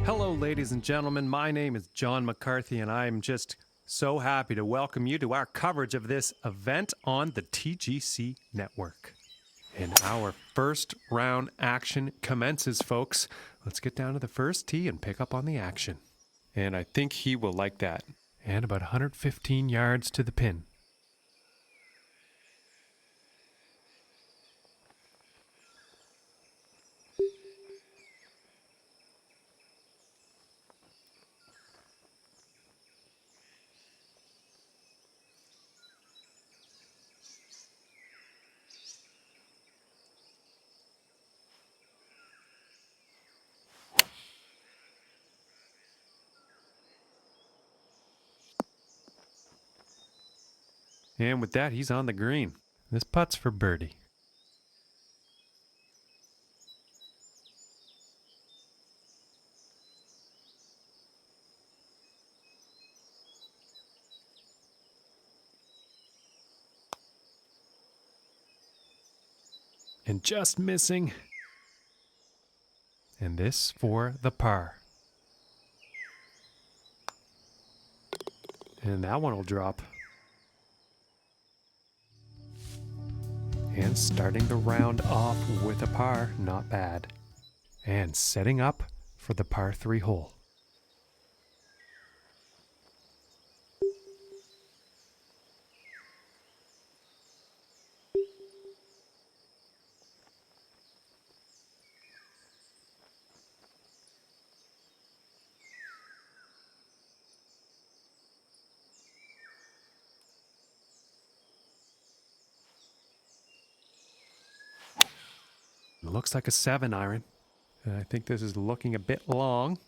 Hello, ladies and gentlemen. My name is John McCarthy, and I'm just so happy to welcome you to our coverage of this event on the TGC network. And our first round action commences, folks. Let's get down to the first tee and pick up on the action. And I think he will like that. And about 115 yards to the pin. And with that, he's on the green. This putt's for birdie. And just missing. And this for the par. And that one will drop. And starting the round off with a par, not bad. And setting up for the par 3 hole. Looks like a 7-iron. I think this is looking a bit long.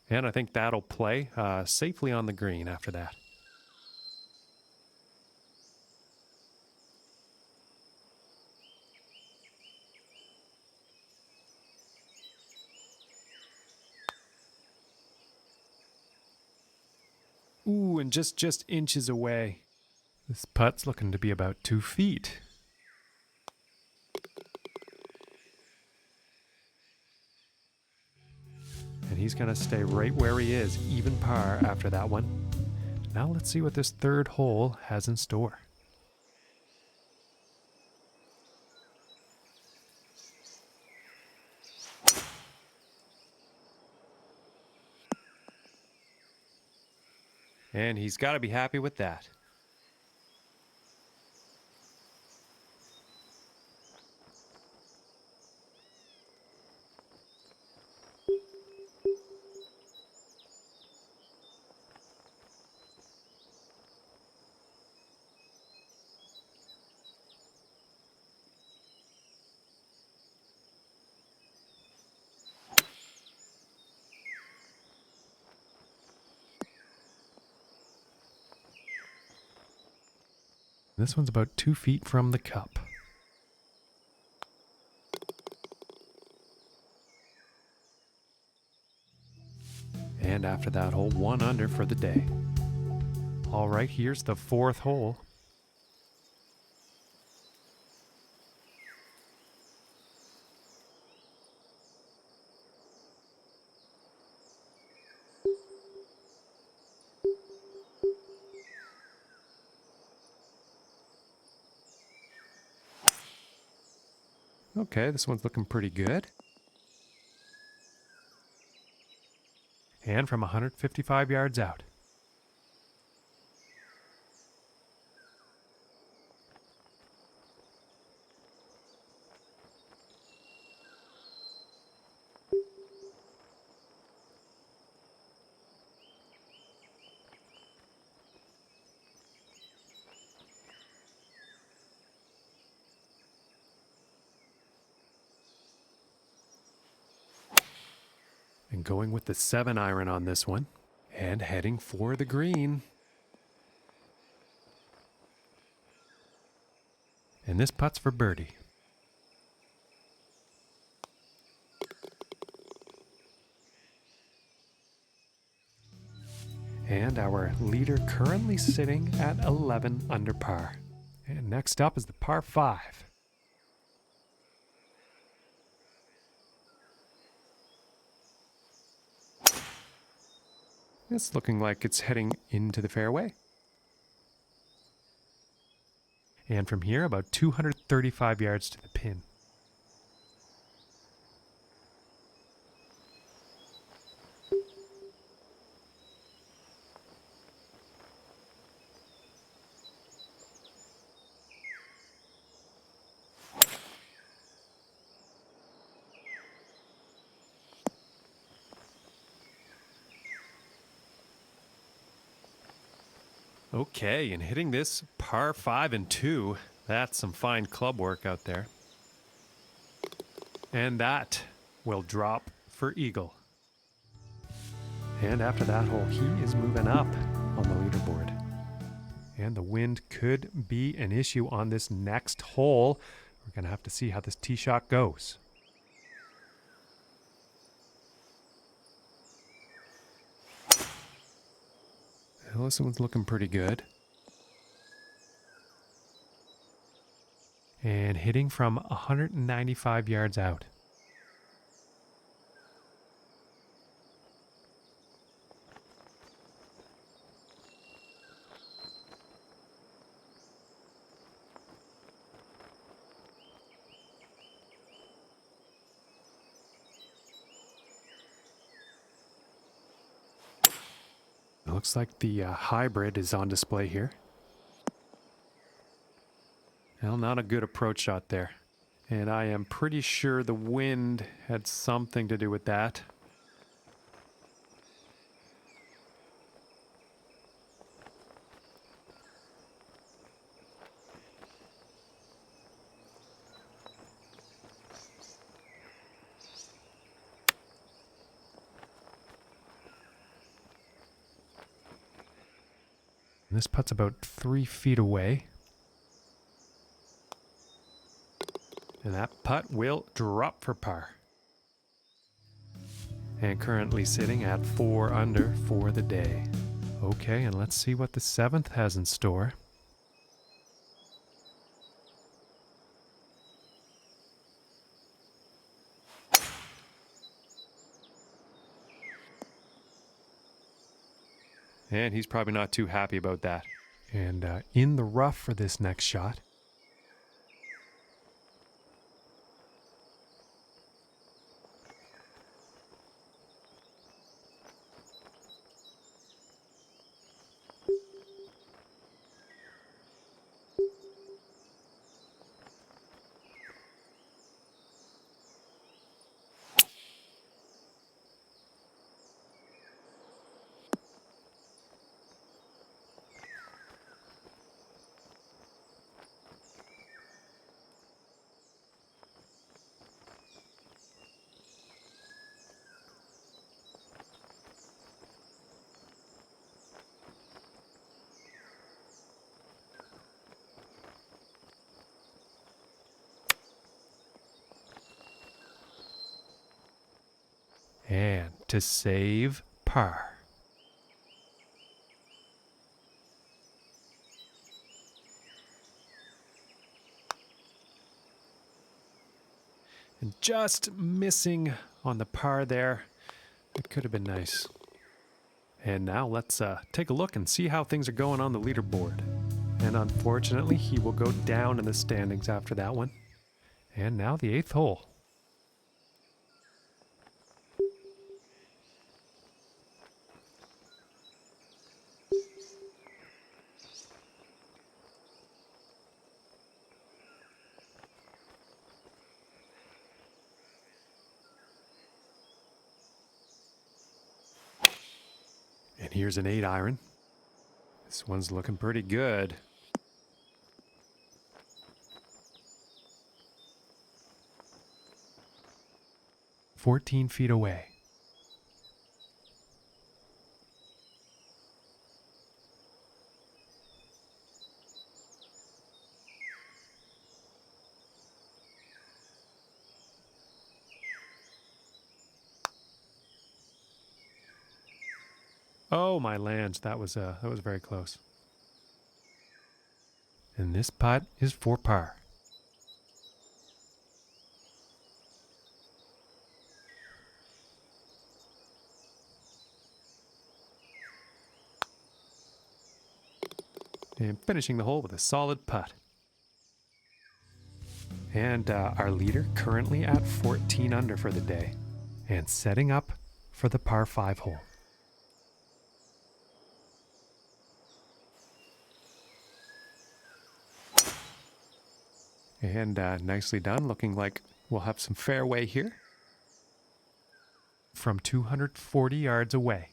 And I think that'll play safely on the green after that. Ooh, and just inches away. This putt's looking to be about 2 feet. And he's going to stay right where he is, even par after that one. Now let's see what this third hole has in store. And he's got to be happy with that. This one's about 2 feet from the cup. And after that hole, 1 under for the day. All right, here's the 4th hole. Okay, this one's looking pretty good. And from 155 yards out. And going with the 7-iron on this one. And heading for the green. And this putt's for birdie. And our leader currently sitting at 11 under par. And next up is the par 5. It's looking like it's heading into the fairway. And from here, about 235 yards to the pin. Okay, and hitting this par 5 and 2, that's some fine club work out there. And that will drop for eagle. And after that hole, he is moving up on the leaderboard. And the wind could be an issue on this next hole. We're going to have to see how this tee shot goes. Well, this one's looking pretty good. And hitting from 195 yards out. It looks like the hybrid is on display here. Well, not a good approach shot there. And I am pretty sure the wind had something to do with that. And this putt's about 3 feet away. And that putt will drop for par. And currently sitting at 4 under for the day. Okay, and let's see what the 7th has in store. And he's probably not too happy about that. And in the rough for this next shot. And to save par. And just missing on the par there. It could have been nice. And now let's take a look and see how things are going on the leaderboard. And unfortunately, he will go down in the standings after that one. And now the 8th hole. And here's an 8-iron. This one's looking pretty good. "14 feet away." Oh my lands, that was very close. And this putt is for par. and finishing the hole with a solid putt. And our leader currently at 14 under for the day and setting up for the par 5 hole. And nicely done, looking like we'll have some fairway here from 240 yards away.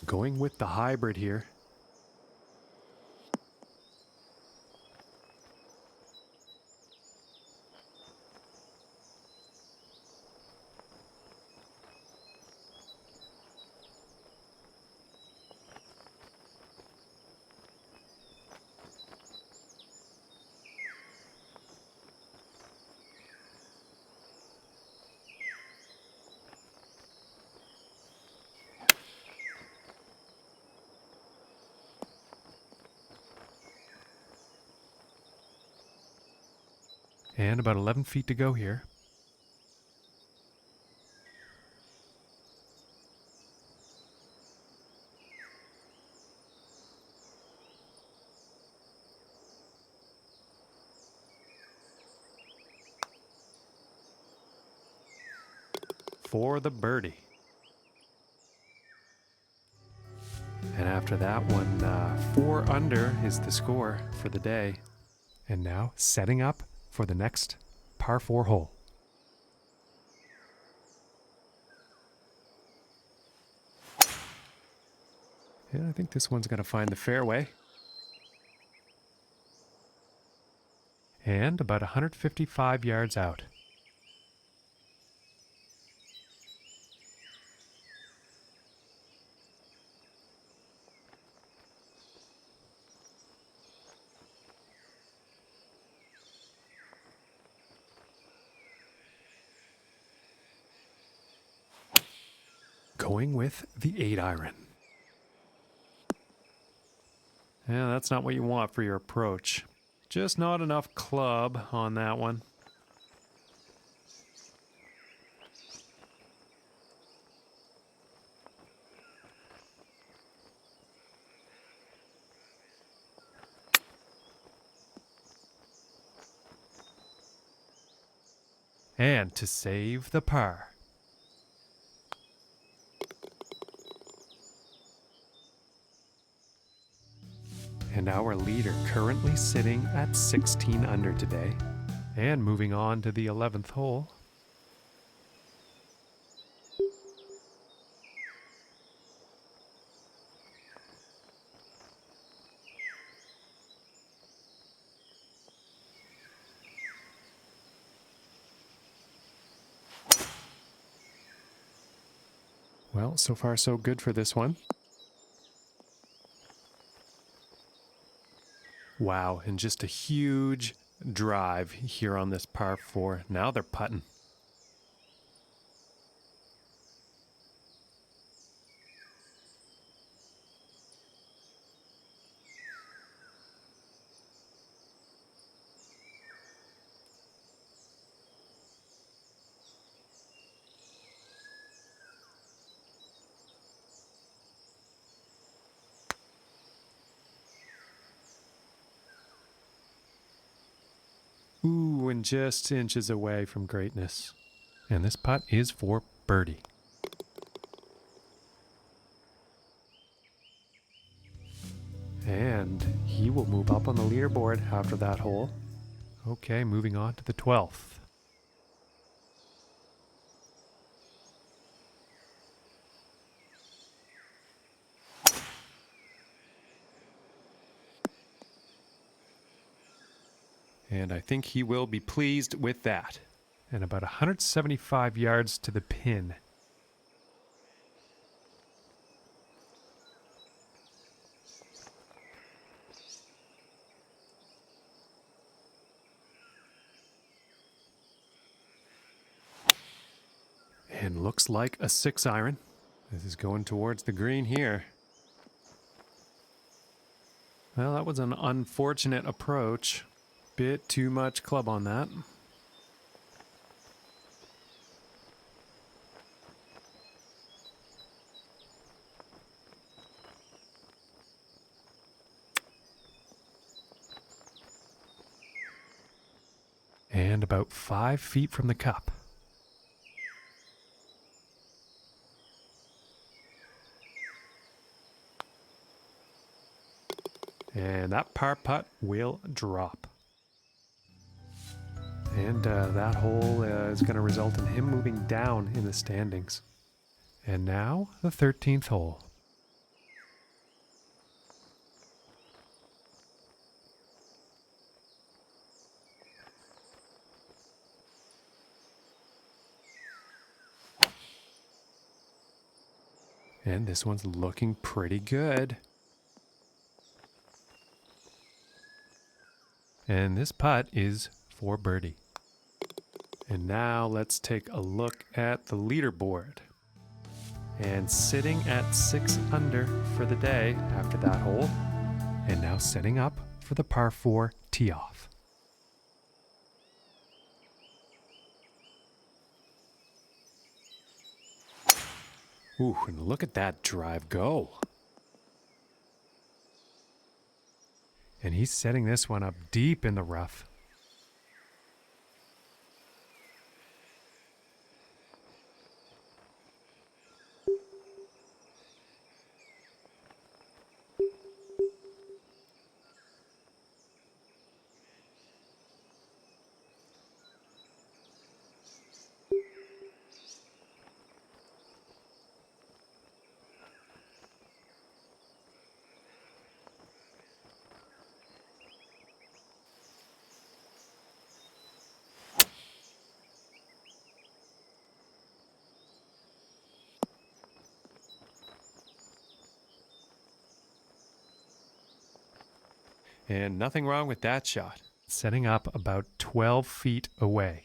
Going with the hybrid here. And about 11 feet to go here. For the birdie. And after that one, 4 under is the score for the day. And now setting up for the next par 4 hole. And I think this one's going to find the fairway. And about 155 yards out. Going with the 8-iron. Yeah, that's not what you want for your approach. Just not enough club on that one. And to save the par. And our leader currently sitting at 16 under today. And moving on to the 11th hole. Well, so far so good for this one. Wow, and just a huge drive here on this par 4. Now they're putting. Ooh, and just inches away from greatness. And this putt is for birdie. And he will move up on the leaderboard after that hole. Okay, moving on to the 12th. And I think he will be pleased with that. And about 175 yards to the pin. And looks like a 6-iron. This is going towards the green here. Well, that was an unfortunate approach. Bit too much club on that. And about 5 feet from the cup. And that par putt will drop. And that hole is going to result in him moving down in the standings. And now the 13th hole. And this one's looking pretty good. And this putt is for birdie. And now let's take a look at the leaderboard. And sitting at 6 under for the day after that hole. And now setting up for the par 4 tee off. Ooh, and look at that drive go. And he's setting this one up deep in the rough. And nothing wrong with that shot. Setting up about 12 feet away.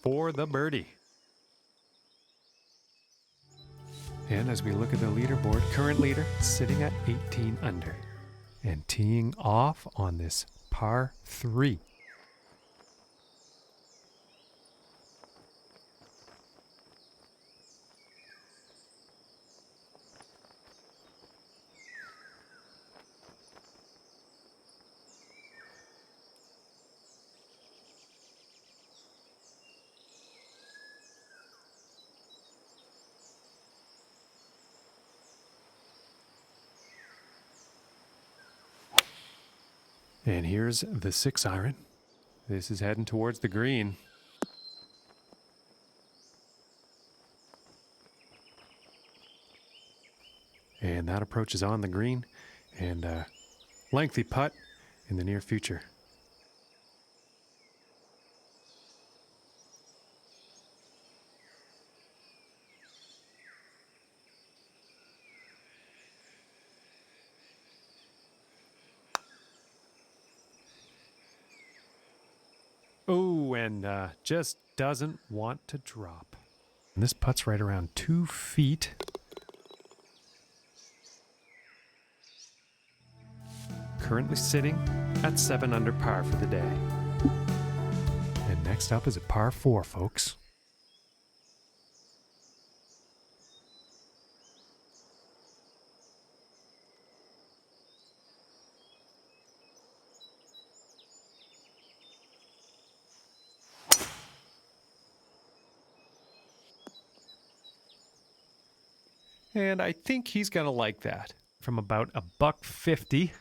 For the birdie. And as we look at the leaderboard, current leader sitting at 18 under. And teeing off on this par 3. And here's the 6-iron. This is heading towards the green. And that approach is on the green. And a lengthy putt in the near future. Oh, and just doesn't want to drop. And this putt's right around 2 feet. Currently sitting at 7 under par for the day. And next up is a par 4, folks. And I think he's going to like that. From about $150.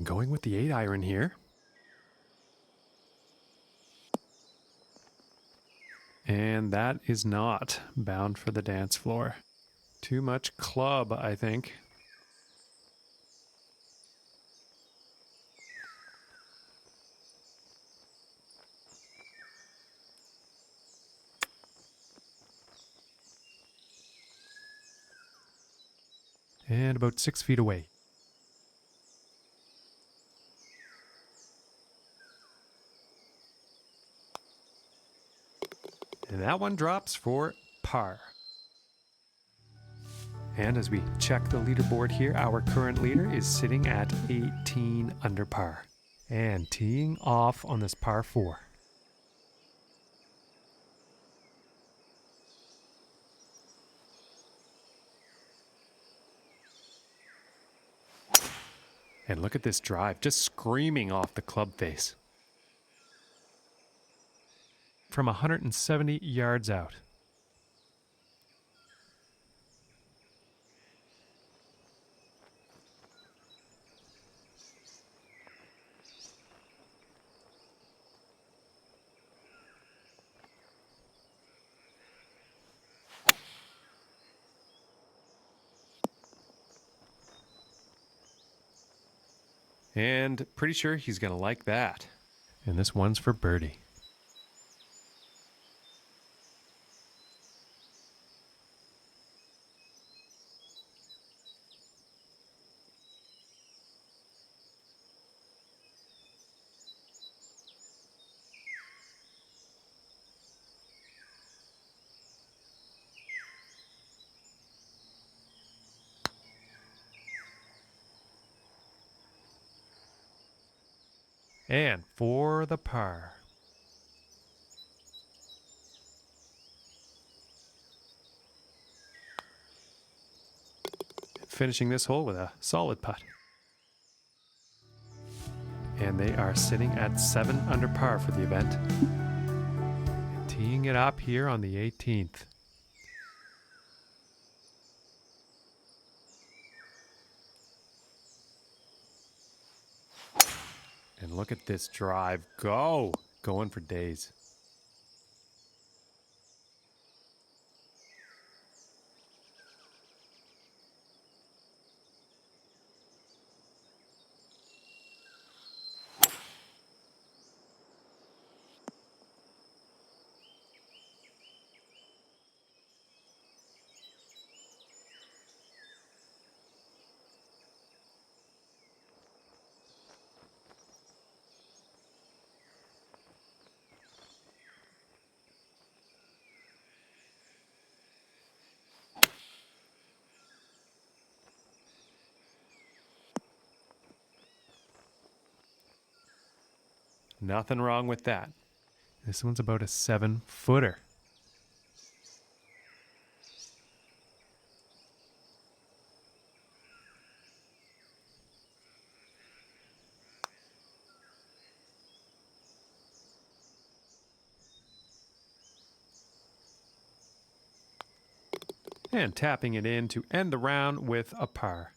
Going with the 8-iron here. And that is not bound for the dance floor. Too much club, I think. And about 6 feet away. And that one drops for par. And as we check the leaderboard here, our current leader is sitting at 18 under par. And teeing off on this par 4. And look at this drive, just screaming off the club face. From 170 yards out. And pretty sure he's going to like that. And this one's for birdie. And for the par. Finishing this hole with a solid putt. And they are sitting at 7 under par for the event. And teeing it up here on the 18th. And look at this drive go. Going for days. Nothing wrong with that. This one's about a 7-footer. And tapping it in to end the round with a par.